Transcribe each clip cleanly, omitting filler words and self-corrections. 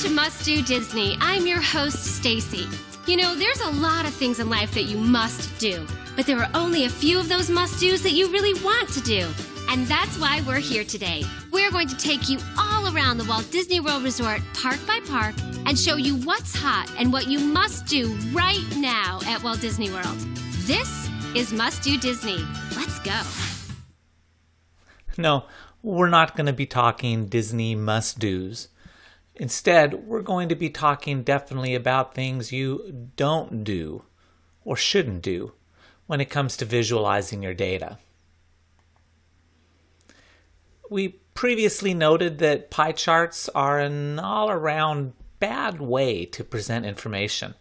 to Must Do Disney. I'm your host, Stacy. You know, there's a lot of things in life that you must do, but there are only a few of those must-dos that you really want to do. And that's why we're here today. We're going to take you all around the Walt Disney World Resort, park by park, and show you what's hot and what you must do right now at Walt Disney World. This is Must Do Disney. Let's go. No, we're not going to be talking Disney must-dos. Instead, we're going to be talking definitely about things you don't do or shouldn't do when it comes to visualizing your data. We previously noted that pie charts are an all-around bad way to present information.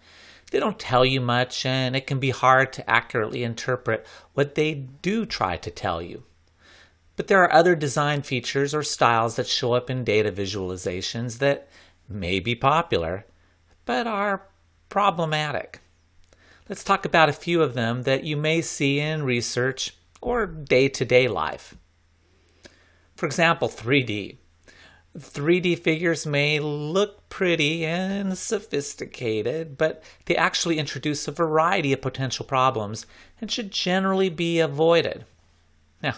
They don't tell you much, and it can be hard to accurately interpret what they do try to tell you. But there are other design features or styles that show up in data visualizations that may be popular, but are problematic. Let's talk about a few of them that you may see in research or day-to-day life. For example, 3D. 3D figures may look pretty and sophisticated, but they actually introduce a variety of potential problems and should generally be avoided. Now,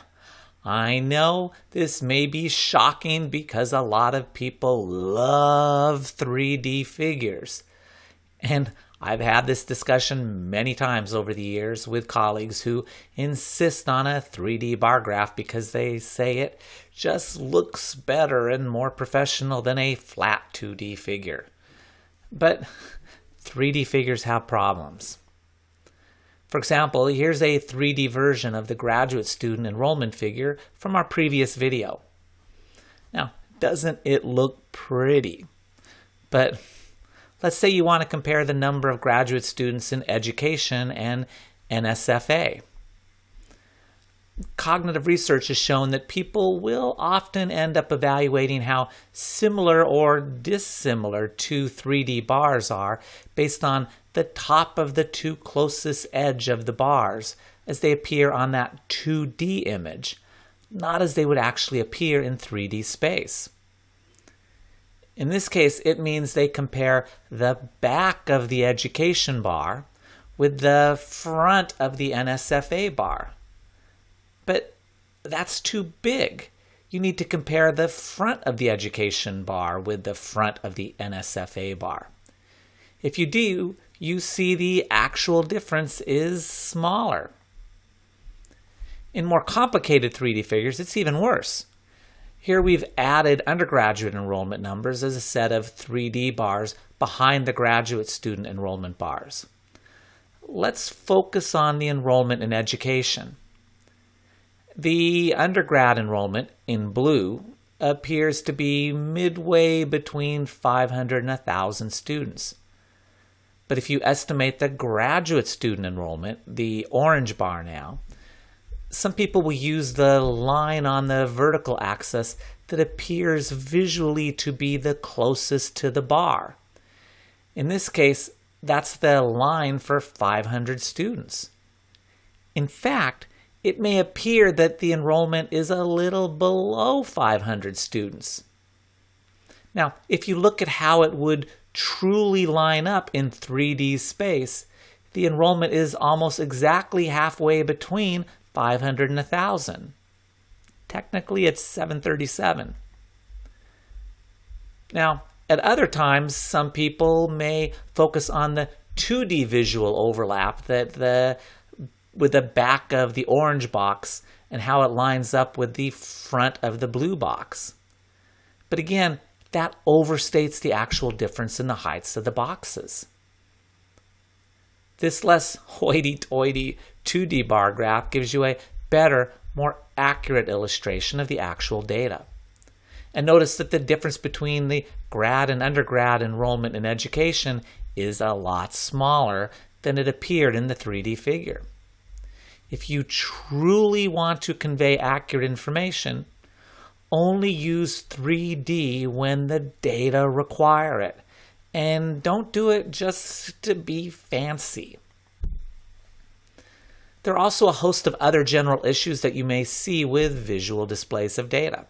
I know this may be shocking because a lot of people love 3D figures. And I've had this discussion many times over the years with colleagues who insist on a 3D bar graph because they say it just looks better and more professional than a flat 2D figure. But 3D figures have problems. For example, here's a 3D version of the graduate student enrollment figure from our previous video. Now, doesn't it look pretty? But let's say you want to compare the number of graduate students in education and NSFA. Cognitive research has shown that people will often end up evaluating how similar or dissimilar two 3D bars are based on the top of the two closest edge of the bars as they appear on that 2D image, not as they would actually appear in 3D space. In this case, it means they compare the back of the education bar with the front of the NSFA bar. But that's too big. You need to compare the front of the education bar with the front of the NSFA bar. If you do, you see the actual difference is smaller. In more complicated 3D figures, it's even worse. Here we've added undergraduate enrollment numbers as a set of 3D bars behind the graduate student enrollment bars. Let's focus on the enrollment in education. The undergrad enrollment, in blue, appears to be midway between 500 and 1,000 students. But if you estimate the graduate student enrollment, the orange bar now, some people will use the line on the vertical axis that appears visually to be the closest to the bar. In this case, that's the line for 500 students. In fact, it may appear that the enrollment is a little below 500 students. Now, if you look at how it would truly line up in 3D space, the enrollment is almost exactly halfway between 500 and 1,000. Technically, it's 737. Now, at other times, some people may focus on the 2D visual overlap with the back of the orange box and how it lines up with the front of the blue box. But again, that overstates the actual difference in the heights of the boxes. This less hoity-toity 2D bar graph gives you a better, more accurate illustration of the actual data. And notice that the difference between the grad and undergrad enrollment in education is a lot smaller than it appeared in the 3D figure. If you truly want to convey accurate information, only use 3D when the data require it. And don't do it just to be fancy. There are also a host of other general issues that you may see with visual displays of data.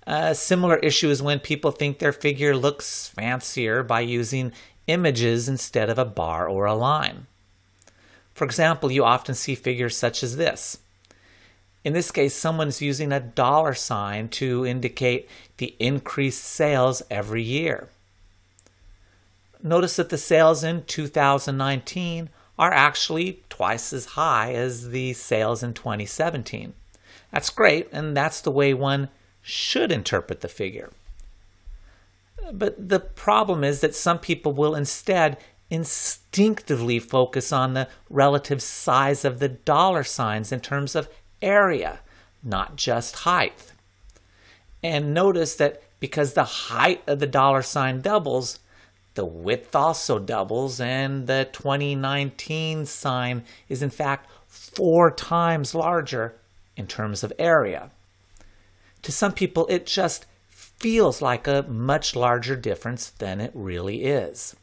A similar issue is when people think their figure looks fancier by using images instead of a bar or a line. For example, you often see figures such as this. In this case, someone's using a dollar sign to indicate the increased sales every year. Notice that the sales in 2019 are actually twice as high as the sales in 2017. That's great, and that's the way one should interpret the figure. But the problem is that some people will instead instinctively focus on the relative size of the dollar signs in terms of area, not just height. And notice that because the height of the dollar sign doubles, the width also doubles, and the 2019 sign is in fact 4 times larger in terms of area. To some people, it just feels like a much larger difference than it really is.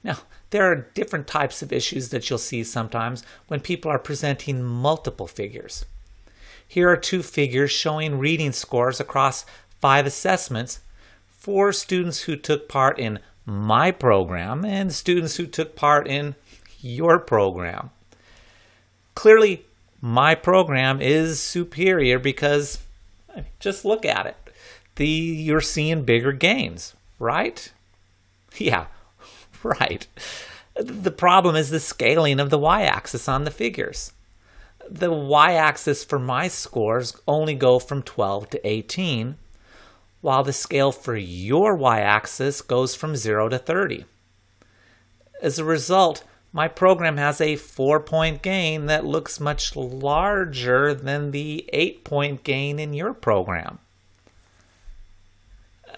Now, there are different types of issues that you'll see sometimes when people are presenting multiple figures. Here are 2 figures showing reading scores across 5 assessments for students who took part in my program and students who took part in your program. Clearly, my program is superior because just look at it. You're seeing bigger gains, right? Yeah, right. The problem is the scaling of the y-axis on the figures. The y-axis for my scores only go from 12 to 18, while the scale for your y-axis goes from 0 to 30. As a result, my program has a 4-point gain that looks much larger than the 8-point gain in your program.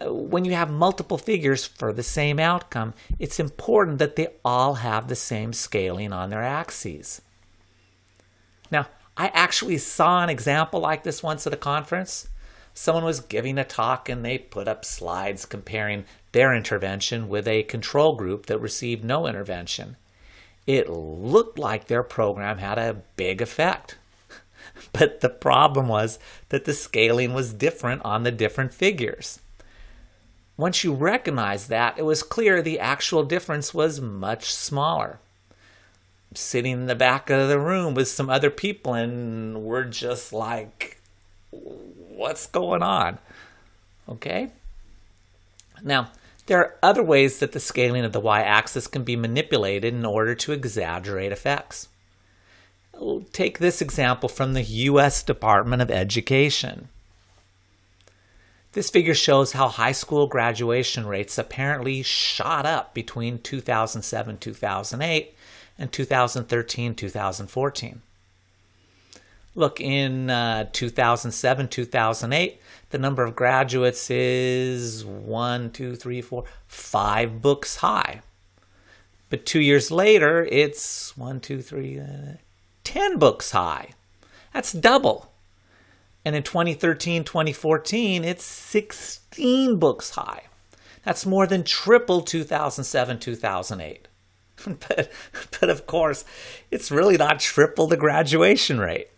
When you have multiple figures for the same outcome, it's important that they all have the same scaling on their axes. Now, I actually saw an example like this once at a conference. Someone was giving a talk and they put up slides comparing their intervention with a control group that received no intervention. It looked like their program had a big effect. But the problem was that the scaling was different on the different figures. Once you recognized that, it was clear the actual difference was much smaller. Sitting in the back of the room with some other people, and we're just like, what's going on? Okay? Now, there are other ways that the scaling of the y-axis can be manipulated in order to exaggerate effects. Take this example from the U.S. Department of Education. This figure shows how high school graduation rates apparently shot up between 2007-2008 and 2013-2014. Look, in 2007-2008, the number of graduates is 5 books high. But 2 years later, it's 10 books high. That's double. And in 2013-2014, it's 16 books high. That's more than triple 2007-2008. But of course, it's really not triple the graduation rate.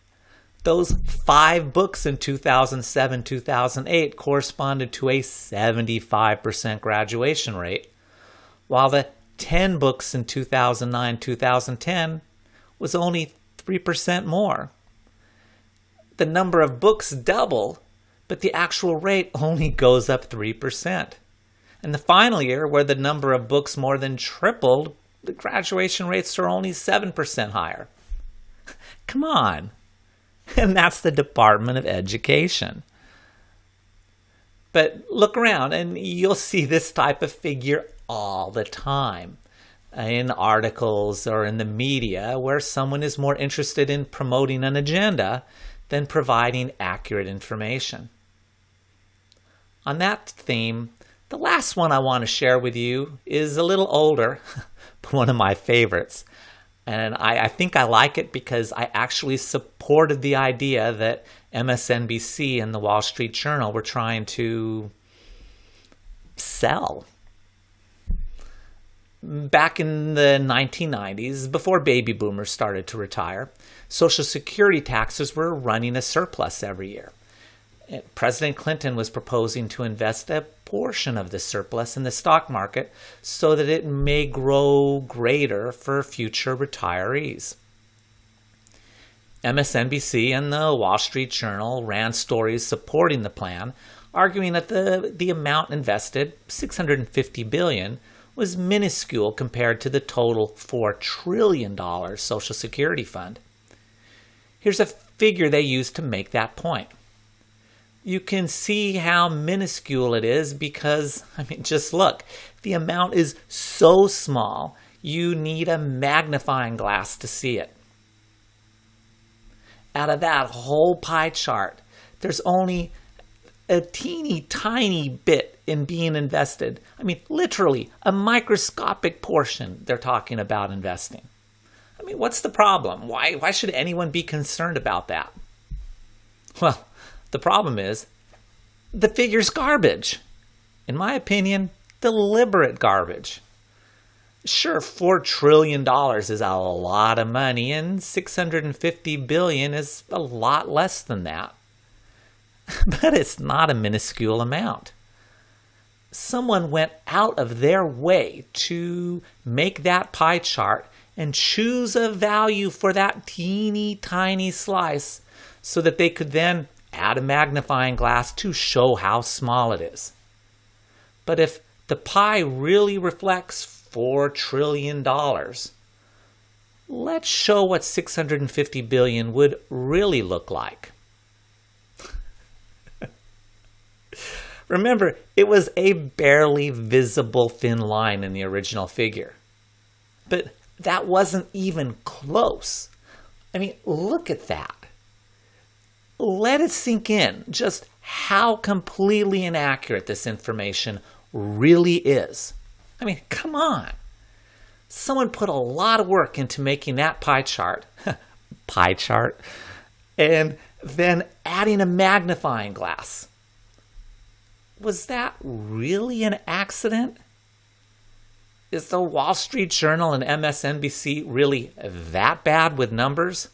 Those 5 books in 2007-2008 corresponded to a 75% graduation rate, while the 10 books in 2009-2010 was only 3% more. The number of books double, but the actual rate only goes up 3%. And the final year, where the number of books more than tripled, the graduation rates are only 7% higher. Come on. And that's the Department of Education. But look around and you'll see this type of figure all the time in articles or in the media where someone is more interested in promoting an agenda than providing accurate information. On that theme, the last one I want to share with you is a little older, but one of my favorites. And I think I like it because I actually supported the idea that MSNBC and the Wall Street Journal were trying to sell. Back in the 1990s, before baby boomers started to retire, Social Security taxes were running a surplus every year. President Clinton was proposing to invest a portion of the surplus in the stock market so that it may grow greater for future retirees. MSNBC and the Wall Street Journal ran stories supporting the plan, arguing that the amount invested, $650 billion, was minuscule compared to the total $4 trillion Social Security fund. Here's a figure they used to make that point. You can see how minuscule it is because, just look, the amount is so small, you need a magnifying glass to see it. Out of that whole pie chart, there's only a teeny tiny bit in being invested. Literally a microscopic portion they're talking about investing. What's the problem? Why should anyone be concerned about that? Well, the problem is the figure's garbage. In my opinion, deliberate garbage. Sure, $4 trillion is a lot of money, and $650 billion is a lot less than that. But it's not a minuscule amount. Someone went out of their way to make that pie chart and choose a value for that teeny tiny slice so that they could then add a magnifying glass to show how small it is. But if the pie really reflects $4 trillion, let's show what $650 billion would really look like. Remember, it was a barely visible thin line in the original figure. But that wasn't even close. Look at that. Let it sink in just how completely inaccurate this information really is. Come on. Someone put a lot of work into making that pie chart, and then adding a magnifying glass. Was that really an accident? Is the Wall Street Journal and MSNBC really that bad with numbers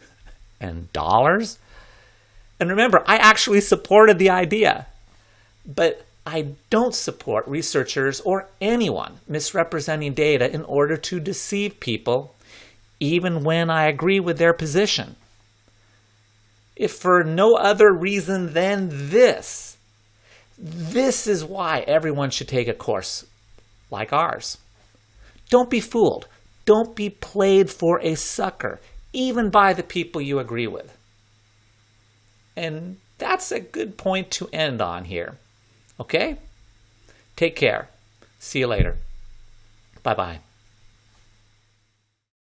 and dollars? And remember, I actually supported the idea, but I don't support researchers or anyone misrepresenting data in order to deceive people, even when I agree with their position. If for no other reason than this is why everyone should take a course like ours. Don't be fooled. Don't be played for a sucker, even by the people you agree with. And that's a good point to end on here. Okay? Take care. See you later. Bye-bye.